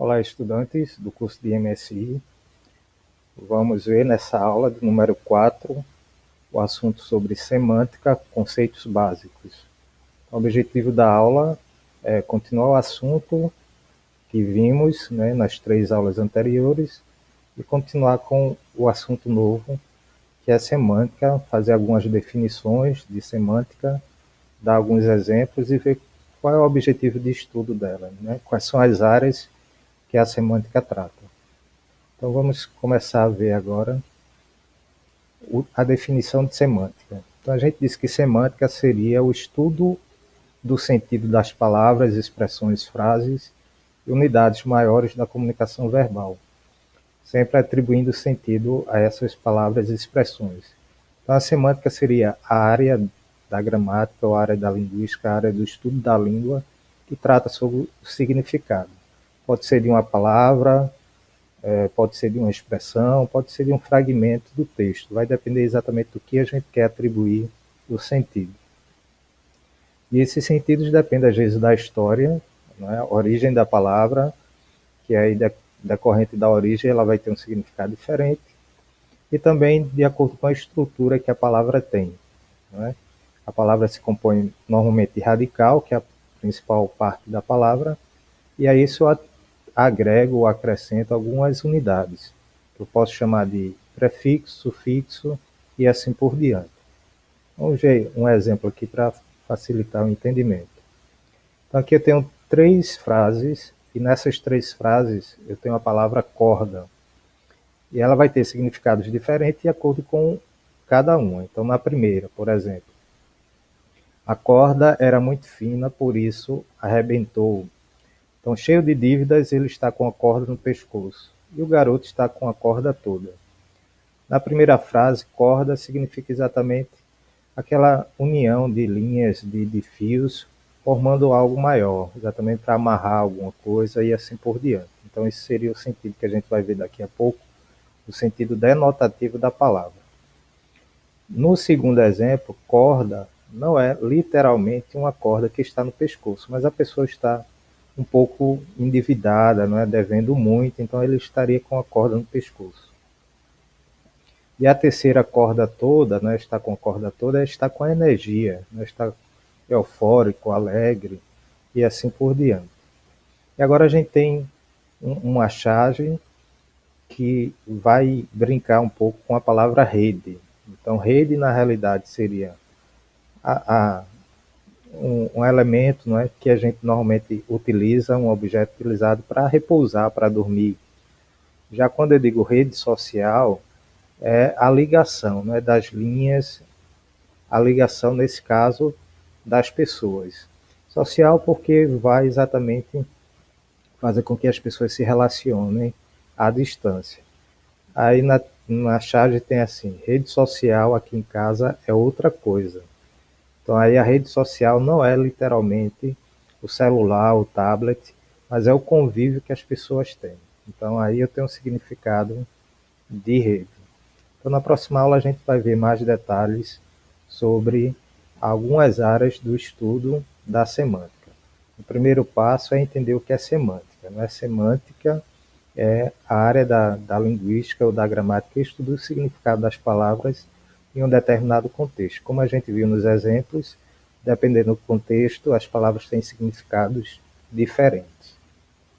Olá, estudantes do curso de MSI. Vamos ver nessa aula de número 4 o assunto sobre semântica, conceitos básicos. O objetivo da aula é continuar o assunto que vimos, nas 3 aulas anteriores e continuar com o assunto novo, que é semântica, fazer algumas definições de semântica, dar alguns exemplos e ver qual é o objetivo de estudo dela, quais são as áreas que a semântica trata. Então vamos começar a ver agora a definição de semântica. Então a gente disse que semântica seria o estudo do sentido das palavras, expressões, frases e unidades maiores da comunicação verbal, sempre atribuindo sentido a essas palavras e expressões. Então a semântica seria a área da gramática ou a área da linguística, a área do estudo da língua, que trata sobre o significado. Pode ser de uma palavra, pode ser de uma expressão, pode ser de um fragmento do texto, vai depender exatamente do que a gente quer atribuir o sentido. E esses sentidos dependem, às vezes, da história, a origem da palavra, que aí decorrente da origem ela vai ter um significado diferente, e também de acordo com a estrutura que a palavra tem. A palavra se compõe normalmente de radical, que é a principal parte da palavra, e a isso agrego ou acrescento algumas unidades, que eu posso chamar de prefixo, sufixo e assim por diante. Vamos ver um exemplo aqui para facilitar o entendimento. Então aqui eu tenho 3 frases, e nessas 3 frases eu tenho a palavra corda. E ela vai ter significados diferentes de acordo com cada uma. Então na primeira, por exemplo, a corda era muito fina, por isso arrebentou. Então, cheio de dívidas, ele está com a corda no pescoço. E o garoto está com a corda toda. Na primeira frase, corda significa exatamente aquela união de linhas, de fios, formando algo maior, exatamente para amarrar alguma coisa e assim por diante. Então, esse seria o sentido que a gente vai ver daqui a pouco, o sentido denotativo da palavra. No segundo exemplo, corda não é literalmente uma corda que está no pescoço, mas a pessoa está um pouco endividada, devendo muito, então ele estaria com a corda no pescoço. E a terceira corda toda, está com a corda toda, está com a energia, está eufórico, alegre e assim por diante. E agora a gente tem uma charge que vai brincar um pouco com a palavra rede. Então rede na realidade seria um elemento, que a gente normalmente utiliza, um objeto utilizado para repousar, para dormir. Já quando eu digo rede social, é a ligação, das linhas, a ligação, nesse caso, das pessoas. Social porque vai exatamente fazer com que as pessoas se relacionem à distância. Aí na charge tem assim, rede social aqui em casa é outra coisa. Então aí a rede social não é literalmente o celular, o tablet, mas é o convívio que as pessoas têm. Então aí eu tenho um significado de rede. Então na próxima aula a gente vai ver mais detalhes sobre algumas áreas do estudo da semântica. O primeiro passo é entender o que é semântica. Semântica é a área da linguística ou da gramática que estuda o significado das palavras em um determinado contexto. Como a gente viu nos exemplos, dependendo do contexto, as palavras têm significados diferentes.